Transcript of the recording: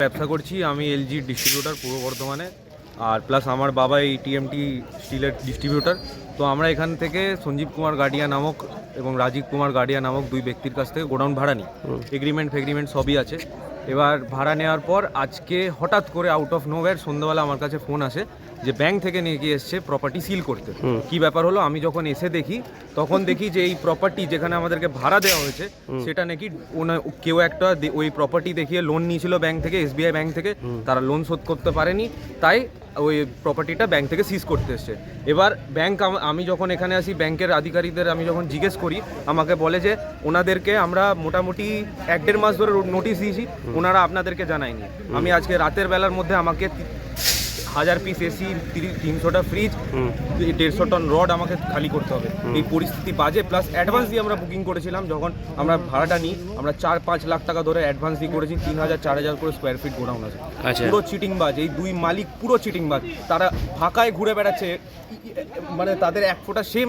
ব্যবসা করছি আমি এলজি ডিস্ট্রিবিউটার পূর্ব বর্ধমানে, আর প্লাস আমার বাবা এই টিএমটি স্টিলের ডিস্ট্রিবিউটার। তো আমরা এখান থেকে সঞ্জীব কুমার গাডিয়া নামক এবং রাজীব কুমার গাডিয়া নামক দুই ব্যক্তির কাছ থেকে গোডাউন ভাড়া নিই। এগ্রিমেন্ট সবই আছে। এবার ভাড়া নেওয়ার পর আজকে হঠাৎ করে আউট অফ নোওয়্যার সন্ধ্যাবেলা আমার কাছে ফোন আসে যে ব্যাংক থেকে নিয়ে গিয়ে এসছে প্রপার্টি সিল করতে। কি ব্যাপার হলো, আমি যখন এসে দেখি তখন দেখি যে এই প্রপার্টি যেখানে আমাদেরকে ভাড়া দেওয়া হয়েছে সেটা নাকি কেউ একটা ওই প্রপার্টি দেখিয়ে লোন নিয়েছিল ব্যাংক থেকে, এসবিআই ব্যাংক থেকে। তারা লোন শোধ করতে পারেনি, তাই ওই প্রপার্টিটা ব্যাংক থেকে সিজ করতে এসছে। এবার ব্যাংক, আমি যখন এখানে আসি ব্যাংকের আধিকারিকদের আমি যখন জিজ্ঞেস করি, আমাকে বলে যে ওনাদেরকে আমরা মোটামুটি 1-1.5 মাস ধরে নোটিশ দিয়েছি, ওনারা আপনাদেরকে জানায়নি। আমি আজকে রাতের বেলার মধ্যে আমাকে 1000 পিস এসি, 300টা ফ্রিজ, 150 টন রড আমাকে খালি করতে হবে। এই পরিস্থিতি বাজে, প্লাস অ্যাডভান্স দিয়ে আমরা বুকিং করেছিলাম। যখন আমরা ভাড়াটা নিই আমরা 4-5 লাখ টাকা ধরে অ্যাডভান্স দিয়ে করেছি। 3000-4000 করে স্কোয়ার ফিট গোডাউন আছে। পুরো চিটিংবাজ, এই দুই মালিক পুরো চিটিংবাজ। তারা ফাঁকায় ঘুরে বেড়াচ্ছে, মানে তাদের এক ফোঁটা সেম